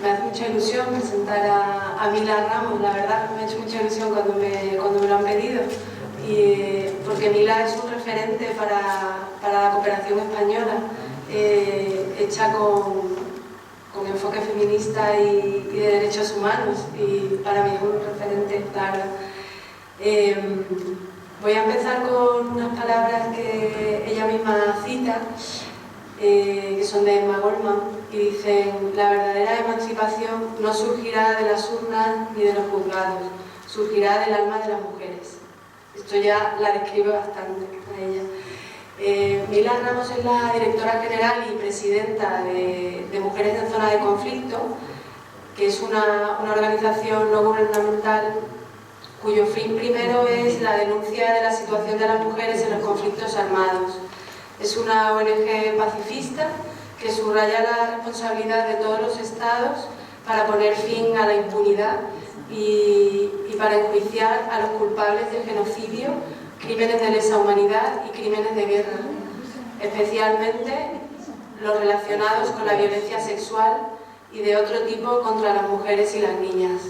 Me hace mucha ilusión presentar a Mila Ramos, la verdad me ha hecho mucha ilusión cuando me lo han pedido, porque Mila es un referente para la cooperación española, hecha con enfoque feminista y de derechos humanos, y para mí es un referente, la verdad. Voy a empezar con unas palabras que ella misma cita, que son de Emma Goldman, y dicen: la verdadera emancipación no surgirá de las urnas ni de los juzgados, surgirá del alma de las mujeres. Esto ya la describe bastante a ella. Mila Ramos es la directora general y presidenta de Mujeres en Zona de Conflicto, que es una organización no gubernamental cuyo fin primero es la denuncia de la situación de las mujeres en los conflictos armados. Es una ONG pacifista que subraya la responsabilidad de todos los estados para poner fin a la impunidad y para enjuiciar a los culpables del genocidio, crímenes de lesa humanidad y crímenes de guerra, especialmente los relacionados con la violencia sexual y de otro tipo contra las mujeres y las niñas.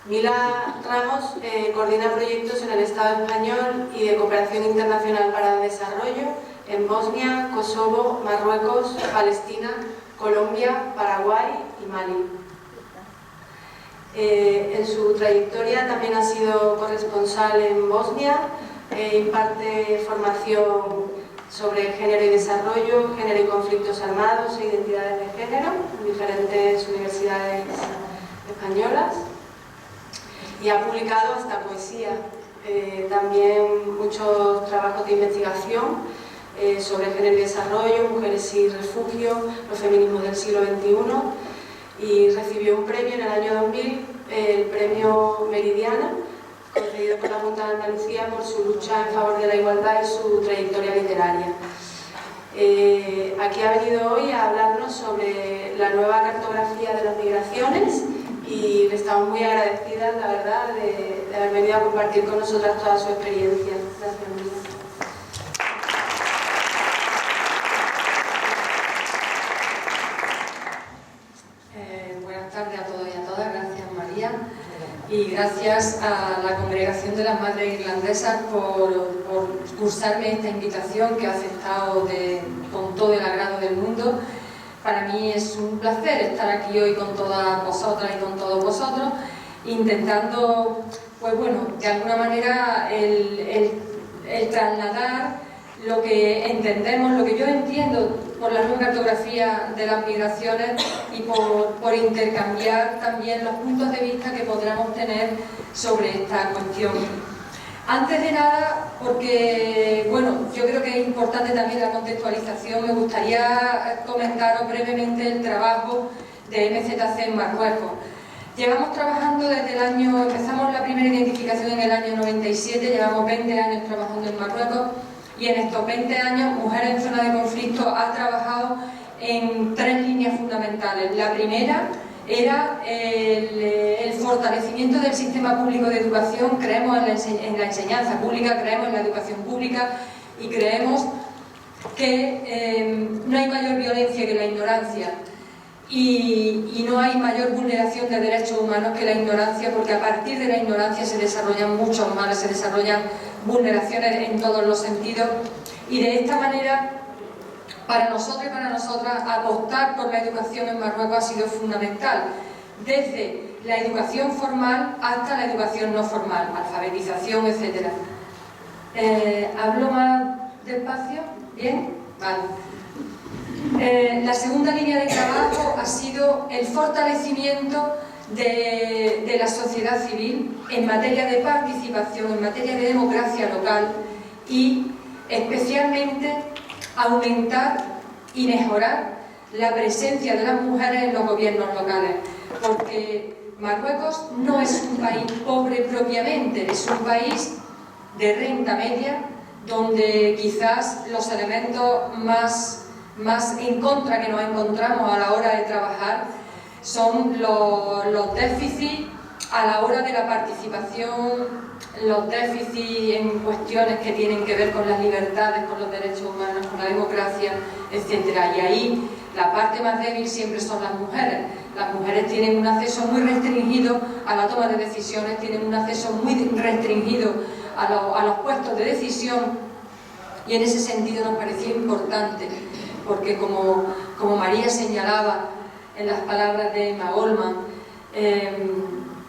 Mila Ramos coordina proyectos en el Estado español y de cooperación internacional para el desarrollo en Bosnia, Kosovo, Marruecos, Palestina, Colombia, Paraguay y Mali. En su trayectoria también ha sido corresponsal en Bosnia, imparte formación sobre género y desarrollo, género y conflictos armados e identidades de género en diferentes universidades españolas. Y ha publicado hasta poesía, también muchos trabajos de investigación sobre género y desarrollo, mujeres y refugio, los feminismos del siglo XXI, y recibió un premio en el año 2000, el premio Meridiana, concedido por la Junta de Andalucía por su lucha en favor de la igualdad y su trayectoria literaria. Aquí ha venido hoy a hablarnos sobre la nueva cartografía de las migraciones, y le estamos muy agradecidas, la verdad, de haber venido a compartir con nosotras toda su experiencia. Gracias, Mila. Buenas tardes a todos y a todas. Gracias, María. Y gracias a la Congregación de las Madres Irlandesas por cursarme esta invitación que ha aceptado con todo el agrado del mundo. Para mí es un placer estar aquí hoy con todas vosotras y con todos vosotros, intentando, pues bueno, de alguna manera el trasladar lo que entendemos, lo que yo entiendo por la nueva cartografía de las migraciones y por intercambiar también los puntos de vista que podamos tener sobre esta cuestión. Antes de nada, porque bueno, yo creo que es importante también la contextualización, me gustaría comentaros brevemente el trabajo de MZC en Marruecos. Llevamos trabajando desde el año, empezamos la primera identificación en el año 97, llevamos 20 años trabajando en Marruecos, y en estos 20 años Mujeres en Zona de Conflicto ha trabajado en 3 líneas fundamentales. La primera era el fortalecimiento del sistema público de educación. Creemos en la enseñanza pública, creemos en la educación pública y creemos que no hay mayor violencia que la ignorancia y no hay mayor vulneración de derechos humanos que la ignorancia, porque a partir de la ignorancia se desarrollan muchos males, se desarrollan vulneraciones en todos los sentidos, y de esta manera para nosotros y para nosotras apostar por la educación en Marruecos ha sido fundamental, desde la educación formal hasta la educación no formal, alfabetización, etc. ¿Hablo más despacio? ¿Bien? Vale. La segunda línea de trabajo ha sido el fortalecimiento de la sociedad civil en materia de participación, en materia de democracia local, y especialmente aumentar y mejorar la presencia de las mujeres en los gobiernos locales, porque Marruecos no es un país pobre propiamente, es un país de renta media, donde quizás los elementos más en contra que nos encontramos a la hora de trabajar son los déficits a la hora de la participación, los déficits en cuestiones que tienen que ver con las libertades, con los derechos humanos, con la democracia, etc. Y ahí La parte más débil siempre son las mujeres. Las mujeres tienen un acceso muy restringido a la toma de decisiones, tienen un acceso muy restringido a los puestos de decisión, y en ese sentido nos parecía importante, porque como María señalaba en las palabras de Emma Goldman,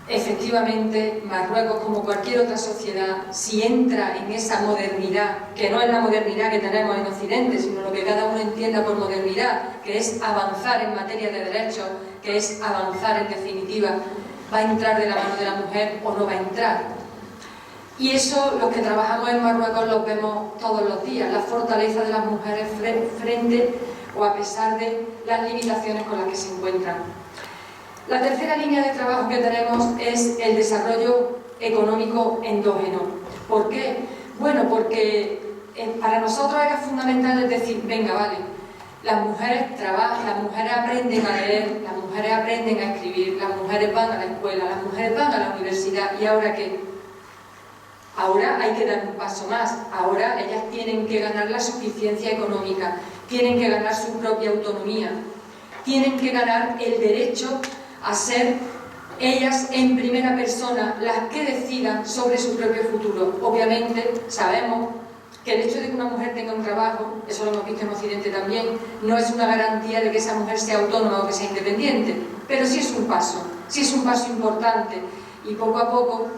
efectivamente Marruecos, como cualquier otra sociedad, si entra en esa modernidad, que no es la modernidad que tenemos en Occidente, sino lo que cada uno entienda por modernidad, que es avanzar en materia de derechos, que es avanzar en definitiva, va a entrar de la mano de la mujer o no va a entrar. Y eso, los que trabajamos en Marruecos, lo vemos todos los días, la fortaleza de las mujeres frente o a pesar de las limitaciones con las que se encuentran. La tercera línea de trabajo que tenemos es el desarrollo económico endógeno. ¿Por qué? Bueno, porque para nosotros era fundamental decir, venga, vale, las mujeres trabajan, las mujeres aprenden a leer, las mujeres aprenden a escribir, las mujeres van a la escuela, las mujeres van a la universidad, ¿y ahora qué? Ahora hay que dar un paso más, ahora ellas tienen que ganar la suficiencia económica, tienen que ganar su propia autonomía, tienen que ganar el derecho a ser ellas en primera persona las que decidan sobre su propio futuro. Obviamente sabemos que el hecho de que una mujer tenga un trabajo, eso lo hemos visto en Occidente también, no es una garantía de que esa mujer sea autónoma o que sea independiente, pero sí es un paso importante, y poco a poco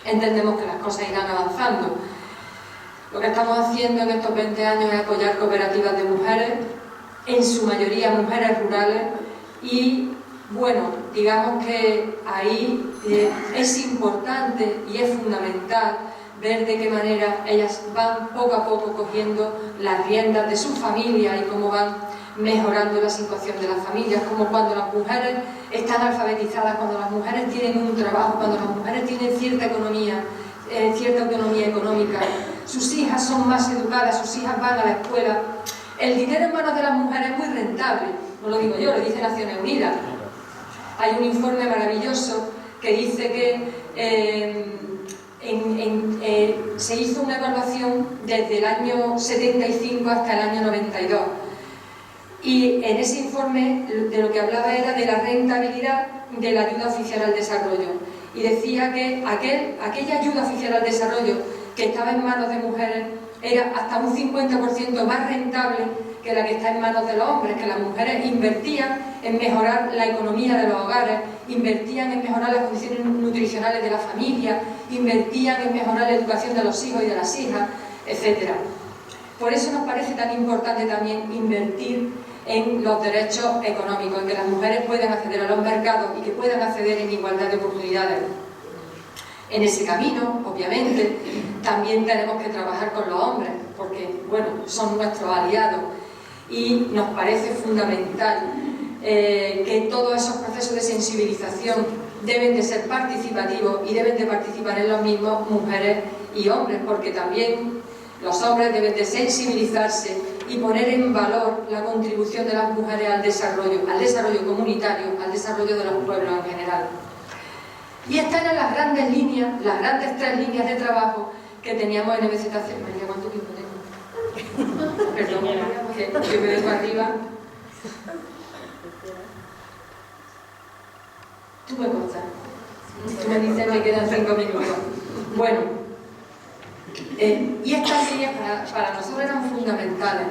entendemos que las cosas irán avanzando. Lo que estamos haciendo en estos 20 años es apoyar cooperativas de mujeres, en su mayoría mujeres rurales, y bueno, digamos que ahí es importante y es fundamental ver de qué manera ellas van poco a poco cogiendo las riendas de su familia y cómo van mejorando la situación de las familias, como cuando las mujeres están alfabetizadas, cuando las mujeres tienen un trabajo, cuando las mujeres tienen cierta autonomía económica, sus hijas son más educadas, sus hijas van a la escuela. El dinero en manos de las mujeres es muy rentable, no lo digo yo, lo dice Naciones Unidas. Hay un informe maravilloso que dice que se hizo una evaluación desde el año 75 hasta el año 92. Y en ese informe de lo que hablaba era de la rentabilidad de la ayuda oficial al desarrollo. Y decía que aquella ayuda oficial al desarrollo que estaba en manos de mujeres era hasta un 50% más rentable que la que está en manos de los hombres, que las mujeres invertían en mejorar la economía de los hogares, invertían en mejorar las condiciones nutricionales de la familia, invertían en mejorar la educación de los hijos y de las hijas, etc. Por eso nos parece tan importante también invertir en los derechos económicos, en que las mujeres puedan acceder a los mercados y que puedan acceder en igualdad de oportunidades. En ese camino, obviamente, también tenemos que trabajar con los hombres, porque, bueno, son nuestros aliados, y nos parece fundamental que todos esos procesos de sensibilización deben de ser participativos y deben de participar en los mismos mujeres y hombres, porque también los hombres deben de sensibilizarse y poner en valor la contribución de las mujeres al desarrollo comunitario, al desarrollo de los pueblos en general. Y estas eran las grandes líneas, las grandes 3 líneas de trabajo que teníamos en MZC. María, ¿cuánto tiempo tengo? Perdón, que me vengo arriba. Tú me contas. Tú me dices, me quedan 5 minutos. Bueno, y estas líneas para nosotros eran fundamentales.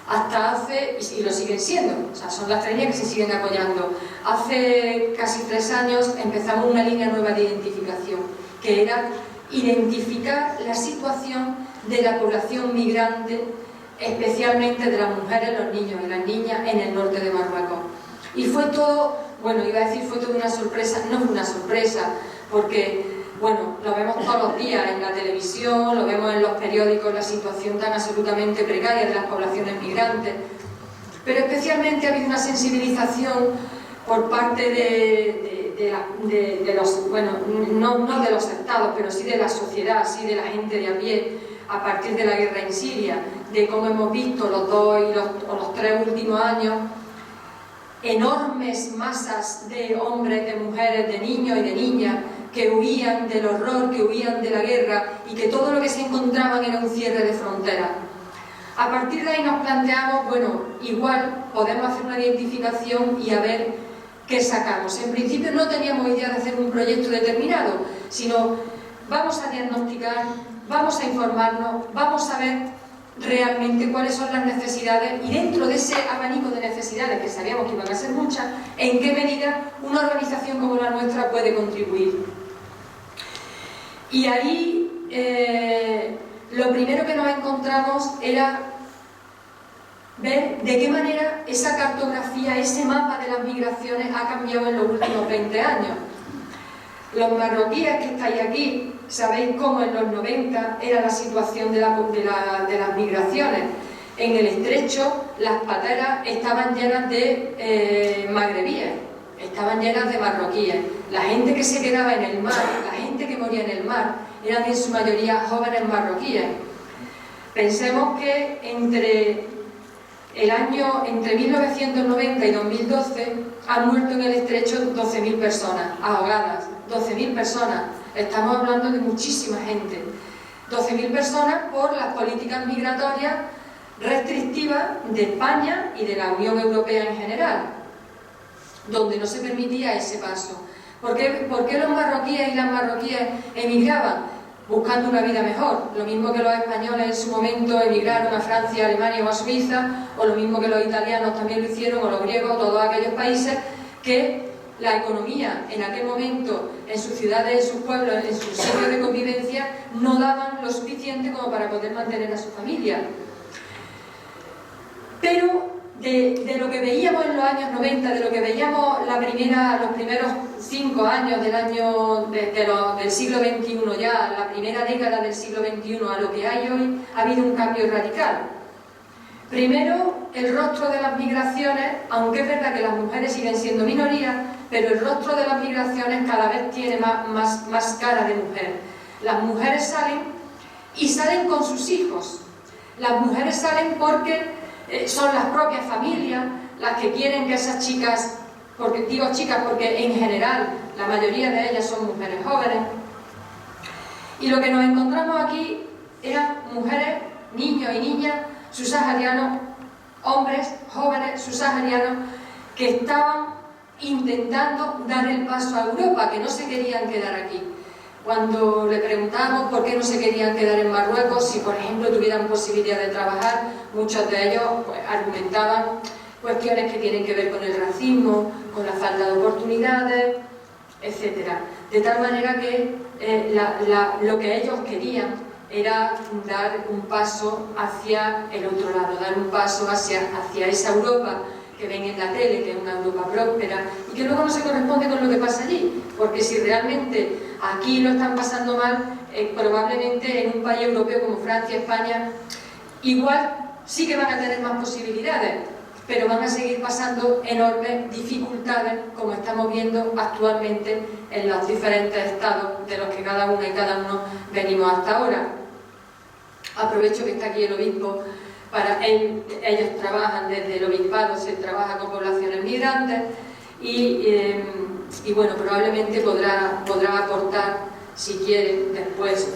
Hasta hace, y lo siguen siendo, o sea, son las 3 líneas que se siguen apoyando. Hace casi 3 años empezamos una línea nueva de identificación, que era identificar la situación de la población migrante, especialmente de las mujeres, los niños y las niñas en el norte de Marruecos. Y fue todo, bueno, iba a decir fue toda una sorpresa, no fue una sorpresa, porque bueno, lo vemos todos los días en la televisión, lo vemos en los periódicos, la situación tan absolutamente precaria de las poblaciones migrantes, pero especialmente ha habido una sensibilización por parte de los, bueno, no de los estados, pero sí de la sociedad, sí de la gente de a pie, a partir de la guerra en Siria, de cómo hemos visto los 2 o los 3 últimos años, enormes masas de hombres, de mujeres, de niños y de niñas que huían del horror, que huían de la guerra y que todo lo que se encontraban era un cierre de fronteras. A partir de ahí nos planteamos, bueno, igual podemos hacer una identificación y a ver qué sacamos. En principio no teníamos idea de hacer un proyecto determinado, sino vamos a diagnosticar, vamos a informarnos, vamos a ver realmente cuáles son las necesidades y dentro de ese abanico de necesidades, que sabíamos que iban a ser muchas, en qué medida una organización como la nuestra puede contribuir. Y ahí lo primero que nos encontramos era ver de qué manera esa cartografía, ese mapa de las migraciones ha cambiado en los últimos 20 años. Los marroquíes que estáis aquí, sabéis cómo en los 90 era la situación de las migraciones. En el estrecho las pateras estaban llenas de magrebíes, estaban llenas de marroquíes. La gente que se quedaba en el mar, la gente que moría en el mar, eran en su mayoría jóvenes marroquíes. Pensemos que entre 1990 y 2012 han muerto en el estrecho 12.000 personas ahogadas. 12.000 personas, estamos hablando de muchísima gente. 12.000 personas por las políticas migratorias restrictivas de España y de la Unión Europea en general, donde no se permitía ese paso. ¿Por qué los marroquíes y las marroquíes emigraban? Buscando una vida mejor, lo mismo que los españoles en su momento emigraron a Francia, Alemania o a Suiza, o lo mismo que los italianos también lo hicieron, o los griegos, todos aquellos países que la economía en aquel momento, en sus ciudades, en sus pueblos, en sus sitios de convivencia, no daban lo suficiente como para poder mantener a su familia. Pero de lo que veíamos en los años 90, de lo que veíamos los primeros 5 años del siglo XXI, ya la primera década del siglo XXI a lo que hay hoy, ha habido un cambio radical. Primero, el rostro de las migraciones, aunque es verdad que las mujeres siguen siendo minoría, pero el rostro de las migraciones cada vez tiene más cara de mujer. Las mujeres salen y salen con sus hijos. Las mujeres salen porque son las propias familias las que quieren que esas chicas, porque digo chicas porque en general la mayoría de ellas son mujeres jóvenes, y lo que nos encontramos aquí eran mujeres, niños y niñas subsaharianos, hombres jóvenes subsaharianos que estaban intentando dar el paso a Europa, que no se querían quedar aquí. Cuando le preguntábamos por qué no se querían quedar en Marruecos, si por ejemplo tuvieran posibilidad de trabajar, muchos de ellos argumentaban cuestiones que tienen que ver con el racismo, con la falta de oportunidades, etc. De tal manera que lo que ellos querían era dar un paso hacia el otro lado, dar un paso hacia esa Europa que ven en la tele, que es una Europa próspera y que luego no se corresponde con lo que pasa allí, porque si realmente aquí lo están pasando mal, probablemente en un país europeo como Francia, España, igual sí que van a tener más posibilidades, pero van a seguir pasando enormes dificultades, como estamos viendo actualmente en los diferentes estados de los que cada una y cada uno venimos hasta ahora. Aprovecho que está aquí el obispo. Ellos trabajan desde el obispado, se trabaja con poblaciones migrantes y bueno, probablemente podrá aportar, si quiere, después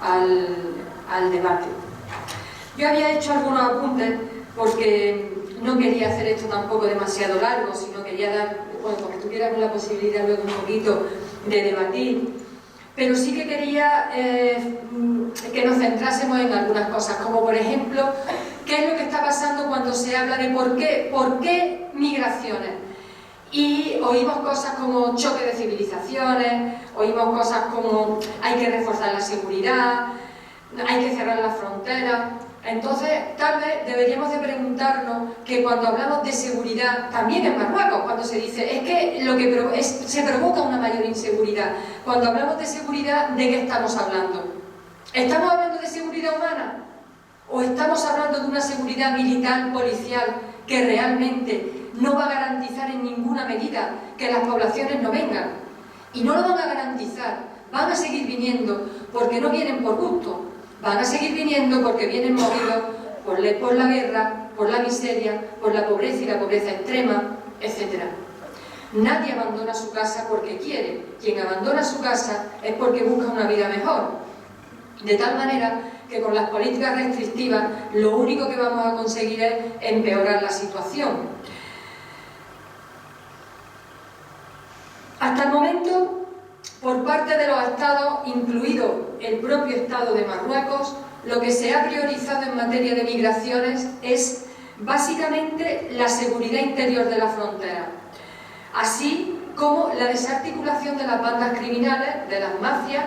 al debate. Yo había hecho algunos apuntes porque no quería hacer esto tampoco demasiado largo, sino quería dar, bueno, porque tuviéramos la posibilidad luego un poquito de debatir. Pero sí que quería que nos centrásemos en algunas cosas, como por ejemplo, qué es lo que está pasando cuando se habla de por qué migraciones. Y oímos cosas como choque de civilizaciones, oímos cosas como hay que reforzar la seguridad, hay que cerrar las fronteras. Entonces, tal vez deberíamos de preguntarnos que cuando hablamos de seguridad, también en Marruecos, cuando se dice, es que se provoca una mayor inseguridad. Cuando hablamos de seguridad, ¿de qué estamos hablando? ¿Estamos hablando de seguridad humana? ¿O estamos hablando de una seguridad militar, policial, que realmente no va a garantizar en ninguna medida que las poblaciones no vengan? Y no lo van a garantizar, van a seguir viniendo porque no vienen por gusto. Van a seguir viniendo porque vienen movidos por la guerra, por la miseria, por la pobreza y la pobreza extrema, etc. Nadie abandona su casa porque quiere. Quien abandona su casa es porque busca una vida mejor. De tal manera que con las políticas restrictivas lo único que vamos a conseguir es empeorar la situación. Hasta el momento, por parte de los Estados, incluido el propio Estado de Marruecos, lo que se ha priorizado en materia de migraciones es básicamente la seguridad interior de la frontera, así como la desarticulación de las bandas criminales, de las mafias,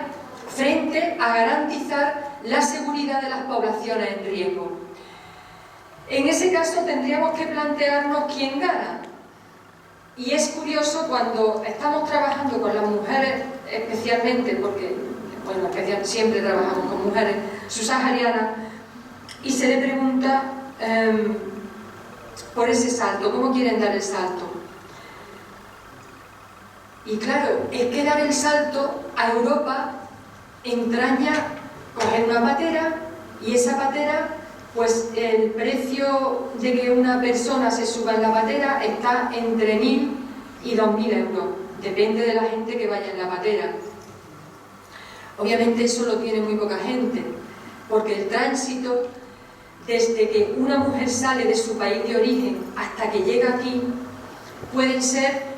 frente a garantizar la seguridad de las poblaciones en riesgo. En ese caso tendríamos que plantearnos quién gana. Y es curioso cuando estamos trabajando con las mujeres, especialmente porque, bueno, siempre trabajamos con mujeres subsaharianas, y se le pregunta por ese salto, ¿cómo quieren dar el salto? Y claro, es que dar el salto a Europa entraña coger una patera, y esa patera, pues el precio de que una persona se suba en la patera está entre 1.000 y 2.000 euros, depende de la gente que vaya en la patera. Obviamente eso lo tiene muy poca gente, porque el tránsito, desde que una mujer sale de su país de origen hasta que llega aquí, pueden ser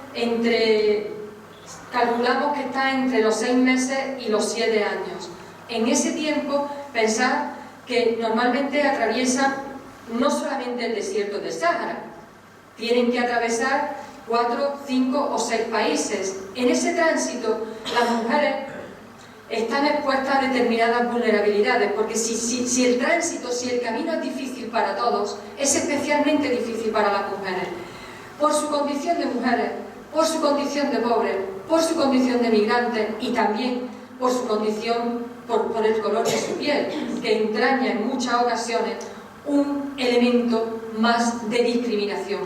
calculamos que está entre los 6 meses y los 7 años. En ese tiempo, pensad que normalmente atraviesan no solamente el desierto del Sáhara, tienen que atravesar 4, 5 o 6 países. En ese tránsito, las mujeres están expuestas a determinadas vulnerabilidades, porque si el tránsito, si el camino es difícil para todos, es especialmente difícil para las mujeres, por su condición de mujeres, por su condición de pobres, por su condición de migrantes y también por su condición, por el color de su piel, que entraña en muchas ocasiones un elemento más de discriminación.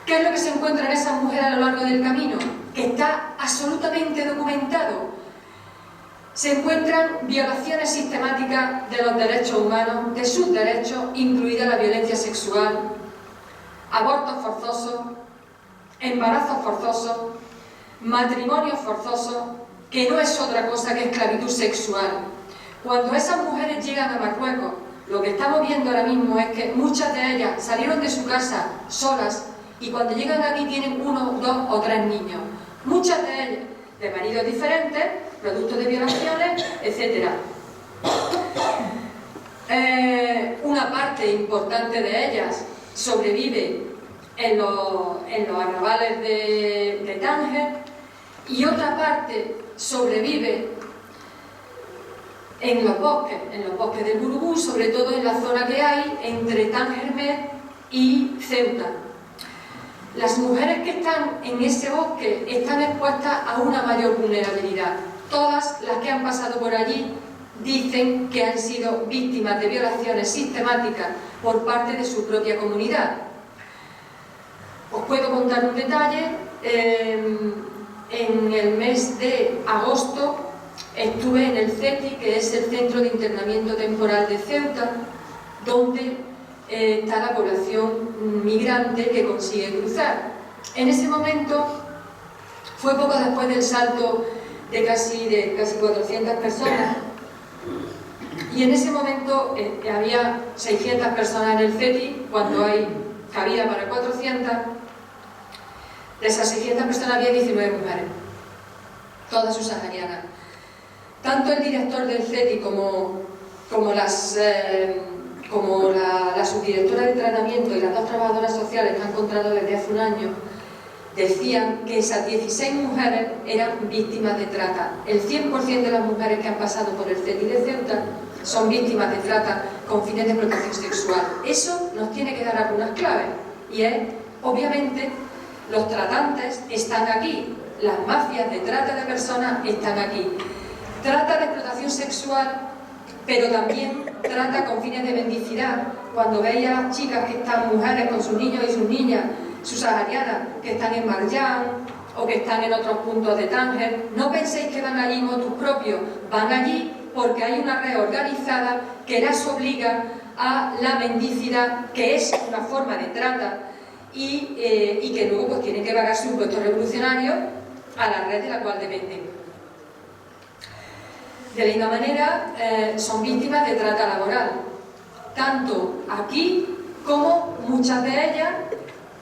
¿Qué es lo que se encuentra en esas mujeres a lo largo del camino? Que está absolutamente documentado. Se encuentran violaciones sistemáticas de los derechos humanos, de sus derechos, incluida la violencia sexual, abortos forzosos, embarazos forzosos, matrimonios forzosos, que no es otra cosa que esclavitud sexual. Cuando esas mujeres llegan a Marruecos, lo que estamos viendo ahora mismo es que muchas de ellas salieron de su casa solas y cuando llegan aquí tienen 1, 2 o 3 niños. Muchas de ellas de maridos diferentes, producto de violaciones, etc. Una parte importante de ellas sobrevive en los arrabales de Tánger y otra parte sobrevive en los bosques del Burubú, sobre todo en la zona que hay entre Tánger Med y Ceuta. Las mujeres que están en ese bosque están expuestas a una mayor vulnerabilidad. Todas las que han pasado por allí dicen que han sido víctimas de violaciones sistemáticas por parte de su propia comunidad. Os puedo contar un detalle. En el mes de agosto estuve en el CETI, que es el Centro de Internamiento Temporal de Ceuta, donde está la población migrante que consigue cruzar. En ese momento, fue poco después del salto de casi 400 personas, y en ese momento había 600 personas en el CETI, cuando hay cabida para 400. De esas 600 personas había 19 mujeres, todas subsaharianas. Tanto el director del CETI como la subdirectora de tratamiento y las 2 trabajadoras sociales que han contratado desde hace un año decían que esas 16 mujeres eran víctimas de trata. El 100% de las mujeres que han pasado por el CETI de Ceuta son víctimas de trata con fines de explotación sexual. Eso nos tiene que dar algunas claves, y es, obviamente, los tratantes están aquí, las mafias de trata de personas están aquí. Trata de explotación sexual, pero también trata con fines de mendicidad. Cuando veis a las chicas que están, mujeres con sus niños y sus niñas subsaharianas, que están en Marjan o que están en otros puntos de Tánger, no penséis que van allí motus propios, van allí porque hay una red organizada que las obliga a la mendicidad, que es una forma de trata, y que luego pues tienen que pagar su impuesto revolucionario a la red de la cual dependen. De la misma manera, son víctimas de trata laboral, tanto aquí como muchas de ellas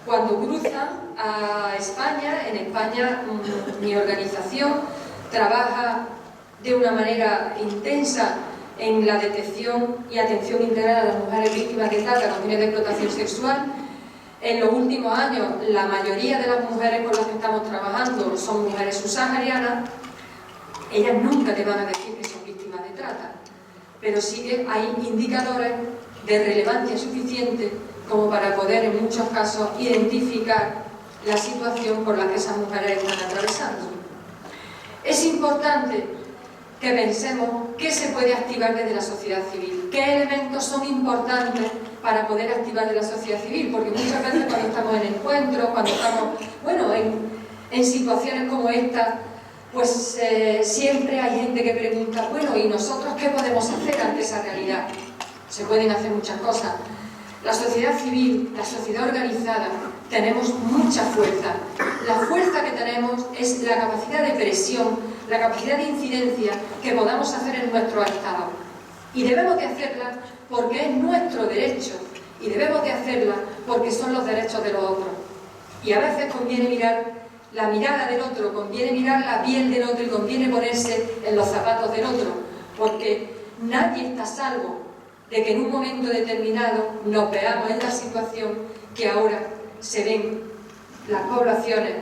cuando cruzan a España. En España mi organización trabaja de una manera intensa en la detección y atención integral a las mujeres víctimas de trata con fines de explotación sexual. En los últimos años, la mayoría de las mujeres con las que estamos trabajando son mujeres subsaharianas. Ellas nunca te van a decir que son víctimas de trata, pero sí que hay indicadores de relevancia suficiente como para poder, en muchos casos, identificar la situación por la que esas mujeres están atravesando. Es importante que pensemos qué se puede activar desde la sociedad civil, qué elementos son importantes para poder activar de la sociedad civil, porque muchas veces cuando estamos en encuentros, cuando estamos, bueno, en situaciones como esta, pues siempre hay gente que pregunta, bueno, ¿y nosotros qué podemos hacer ante esa realidad? Se pueden hacer muchas cosas. La sociedad civil, la sociedad organizada, tenemos mucha fuerza. La fuerza que tenemos es la capacidad de presión, la capacidad de incidencia que podamos hacer en nuestro Estado. Y debemos de hacerla porque es nuestro derecho, y debemos de hacerla porque son los derechos de los otros. Y a veces conviene mirar la mirada del otro, conviene mirar la piel del otro y conviene ponerse en los zapatos del otro, porque nadie está a salvo de que en un momento determinado nos veamos en la situación que ahora se ven las poblaciones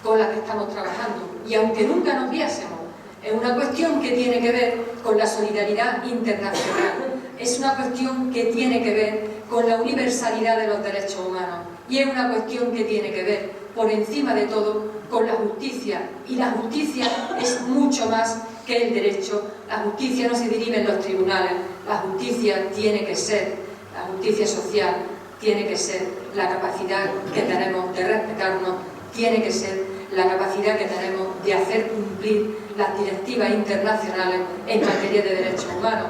con las que estamos trabajando. Y aunque nunca nos viésemos, es una cuestión que tiene que ver con la solidaridad internacional, es una cuestión que tiene que ver con la universalidad de los derechos humanos, y es una cuestión que tiene que ver, por encima de todo, con la justicia. Y la justicia es mucho más que el derecho. La justicia no se deriva en los tribunales, la justicia tiene que ser, la justicia social tiene que ser la capacidad que tenemos de respetarnos, tiene que ser la capacidad que tenemos de hacer cumplir las directivas internacionales en materia de derechos humanos.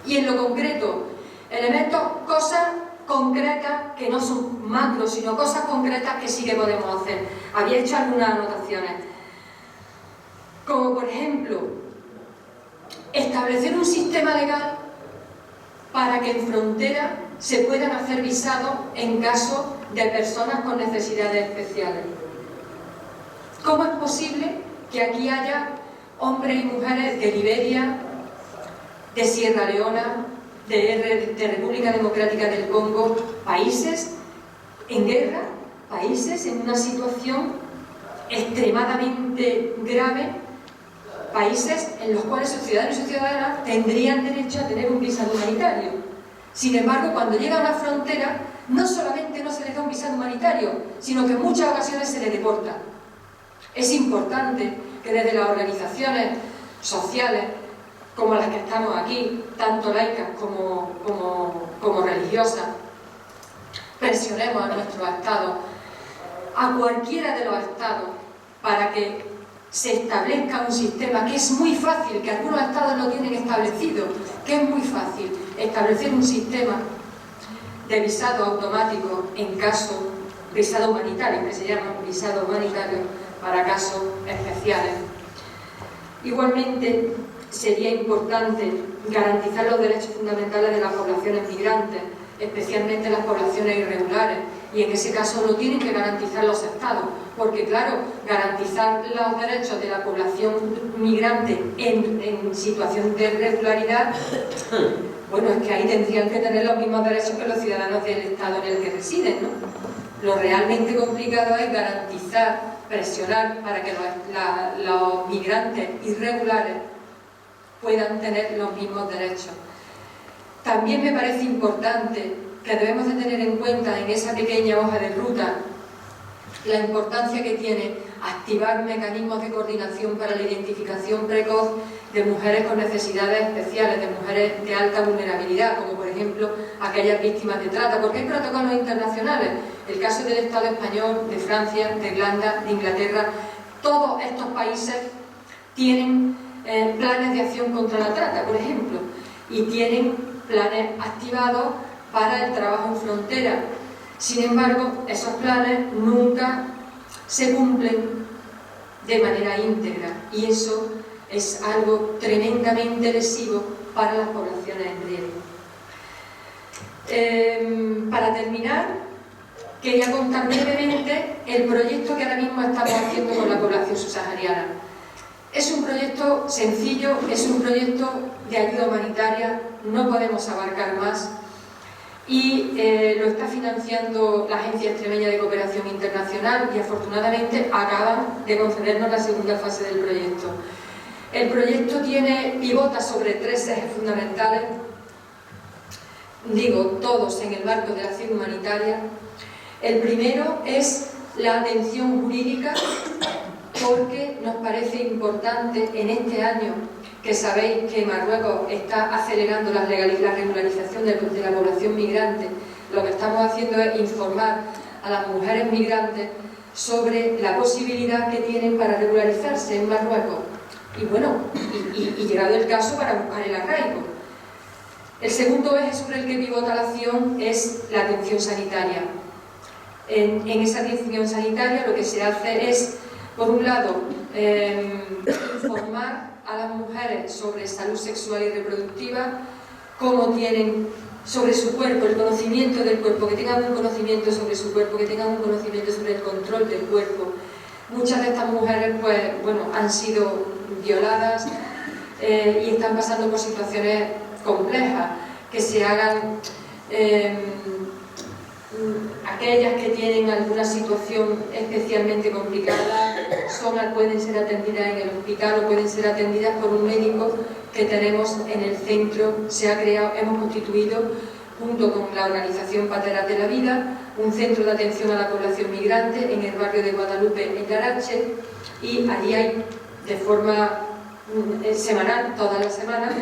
Y en lo concreto, elementos, cosas concretas que no son macros, sino cosas concretas que sí que podemos hacer. Había hecho algunas anotaciones, como por ejemplo, establecer un sistema legal para que en frontera se puedan hacer visados en caso de personas con necesidades especiales. ¿Cómo es posible que aquí haya hombres y mujeres de Liberia, de Sierra Leona, de República Democrática del Congo, países en guerra, países en una situación extremadamente grave, países en los cuales sus ciudadanos y sus ciudadanas tendrían derecho a tener un visado humanitario? Sin embargo, cuando llega a una frontera, no solamente no se les da un visado humanitario, sino que en muchas ocasiones se les deporta. Es importante que desde las organizaciones sociales, como las que estamos aquí, tanto laicas como religiosas, presionemos a nuestros estados, a cualquiera de los estados, para que se establezca un sistema que es muy fácil, que algunos estados lo tienen establecido, que es muy fácil establecer un sistema de visado automático en caso, visado humanitario, que se llama visado humanitario para casos especiales. Igualmente, sería importante garantizar los derechos fundamentales de las poblaciones migrantes, especialmente las poblaciones irregulares, y en ese caso lo tienen que garantizar los estados, porque claro, garantizar los derechos de la población migrante en situación de irregularidad, bueno, es que ahí tendrían que tener los mismos derechos que los ciudadanos del estado en el que residen, ¿no? Lo realmente complicado es garantizar, presionar para que los migrantes irregulares puedan tener los mismos derechos. También me parece importante que debemos de tener en cuenta en esa pequeña hoja de ruta la importancia que tiene activar mecanismos de coordinación para la identificación precoz de mujeres con necesidades especiales, de mujeres de alta vulnerabilidad, como por ejemplo aquellas víctimas de trata, porque hay protocolos internacionales. El caso del Estado español, de Francia, de Irlanda, de Inglaterra, todos estos países tienen planes de acción contra la trata, por ejemplo, y tienen planes activados para el trabajo en frontera. Sin embargo, esos planes nunca se cumplen de manera íntegra, y eso es algo tremendamente lesivo para las poblaciones en riesgo. Para terminar, quería contar brevemente el proyecto que ahora mismo estamos haciendo con la población subsahariana. Es un proyecto sencillo, es un proyecto de ayuda humanitaria, no podemos abarcar más, y lo está financiando la Agencia Extremeña de Cooperación Internacional y afortunadamente acaban de concedernos la segunda fase del proyecto. El proyecto pivota sobre 3 ejes fundamentales, digo, todos en el marco de la acción humanitaria. El primero es la atención jurídica, porque nos parece importante en este año, que sabéis que Marruecos está acelerando la regularización de la población migrante. Lo que estamos haciendo es informar a las mujeres migrantes sobre la posibilidad que tienen para regularizarse en Marruecos. Y bueno, y llegado el caso, para buscar el arraigo. El segundo eje sobre el que pivota la acción es la atención sanitaria. En esa atención sanitaria lo que se hace es, por un lado, informar a las mujeres sobre salud sexual y reproductiva, cómo tienen sobre su cuerpo, el conocimiento del cuerpo, que tengan un conocimiento sobre su cuerpo, que tengan un conocimiento sobre el control del cuerpo. Muchas de estas mujeres, pues, bueno, han sido violadas y están pasando por situaciones complejas, que se hagan aquellas que tienen alguna situación especialmente complicada, pueden ser atendidas en el hospital o pueden ser atendidas por un médico que tenemos en el centro. Hemos constituido, junto con la organización Pateras de la Vida, un centro de atención a la población migrante en el barrio de Guadalupe, en Larache, y allí hay, de forma semanal, todas las semanas,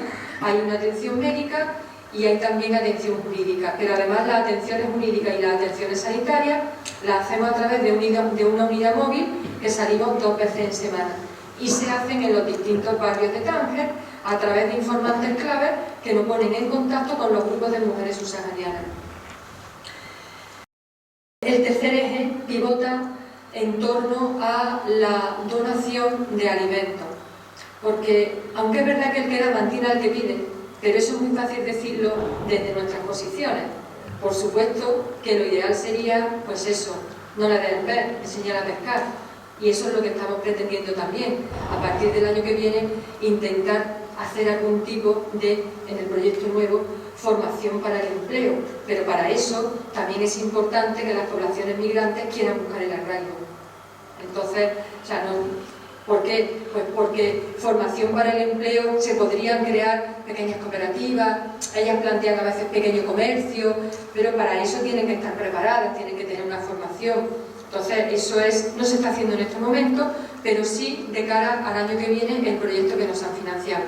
hay una atención médica y hay también atención jurídica, pero además las atenciones jurídicas y las atenciones sanitarias las hacemos a través de una unidad móvil que salimos 2 veces en semana, y se hacen en los distintos barrios de Tánger a través de informantes claves que nos ponen en contacto con los grupos de mujeres subsaharianas. El tercer eje pivota en torno a la donación de alimentos, porque aunque es verdad que el que da mantiene al que pide, pero eso es muy fácil decirlo desde nuestras posiciones. Por supuesto que lo ideal sería, pues eso, no le des pez, enseñar a pescar. Y eso es lo que estamos pretendiendo también, a partir del año que viene, intentar hacer algún tipo de, en el proyecto nuevo, formación para el empleo. Pero para eso también es importante que las poblaciones migrantes quieran buscar el arraigo. Entonces, o sea, ¿por qué? Pues porque formación para el empleo, se podrían crear pequeñas cooperativas, ellas plantean a veces pequeño comercio, pero para eso tienen que estar preparadas, tienen que tener una formación. Entonces, eso no se está haciendo en este momento, pero sí de cara al año que viene el proyecto que nos han financiado.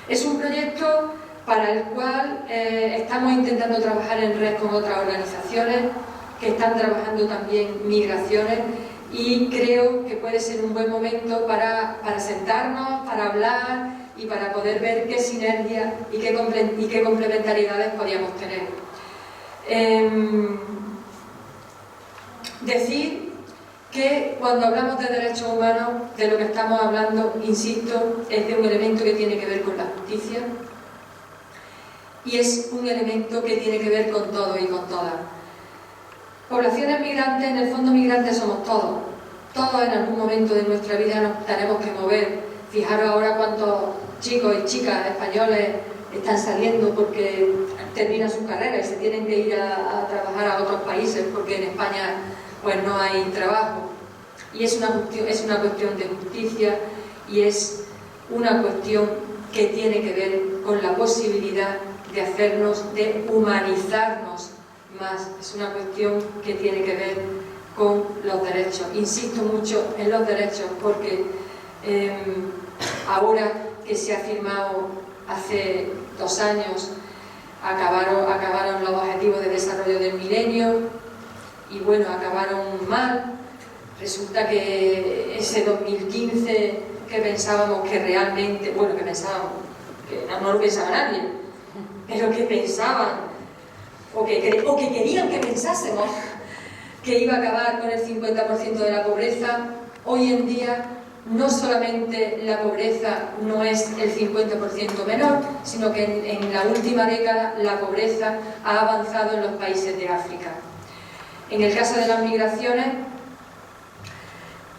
Es un proyecto para el cual estamos intentando trabajar en red con otras organizaciones que están trabajando también migraciones, y creo que puede ser un buen momento para sentarnos, para hablar y para poder ver qué sinergia y qué complementariedades podíamos tener. Decir que cuando hablamos de derechos humanos, de lo que estamos hablando, insisto, es de un elemento que tiene que ver con la justicia, y es un elemento que tiene que ver con todos y con todas. Poblaciones migrantes, en el fondo migrantes somos todos. Todos en algún momento de nuestra vida nos tenemos que mover. Fijaros ahora cuántos chicos y chicas españoles están saliendo porque terminan su carrera y se tienen que ir a trabajar a otros países porque en España pues no hay trabajo. Y es una cuestión de justicia, y es una cuestión que tiene que ver con la posibilidad de humanizarnos más. Es una cuestión que tiene que ver con los derechos. Insisto mucho en los derechos porque ahora que se ha firmado hace 2 años, acabaron los objetivos de desarrollo del milenio y bueno, acabaron mal. Resulta que ese 2015 que pensábamos que realmente, bueno, que pensábamos, que no lo pensaba nadie, pero que pensaban o que querían que pensásemos que iba a acabar con el 50% de la pobreza, hoy en día no solamente la pobreza no es el 50% menor, sino que en la última década la pobreza ha avanzado en los países de África. En el caso de las migraciones,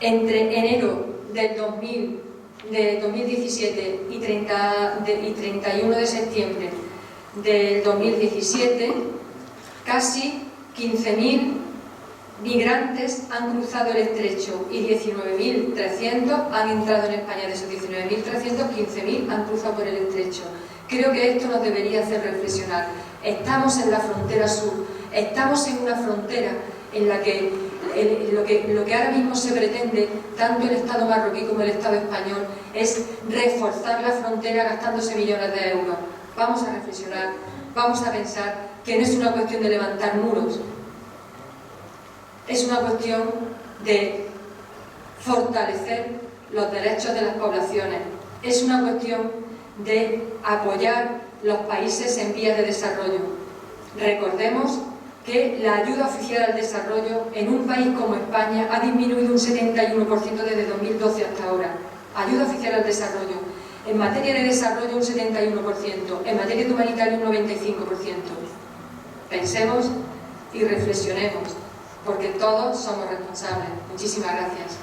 entre enero del 2017 y 31 de septiembre del 2017, casi 15.000 migrantes han cruzado el estrecho y 19.300 han entrado en España. De esos 19.300, 15.000 han cruzado por el estrecho. Creo que esto nos debería hacer reflexionar. Estamos en la frontera sur, estamos en una frontera en la que lo que ahora mismo se pretende, tanto el Estado marroquí como el Estado español, es reforzar la frontera gastándose millones de euros. Vamos a reflexionar, vamos a pensar que no es una cuestión de levantar muros, es una cuestión de fortalecer los derechos de las poblaciones, es una cuestión de apoyar los países en vías de desarrollo. Recordemos que la ayuda oficial al desarrollo en un país como España ha disminuido un 71% desde 2012 hasta ahora. Ayuda oficial al desarrollo. En materia de desarrollo un 71%, en materia de humanitario un 95%. Pensemos y reflexionemos, porque todos somos responsables. Muchísimas gracias.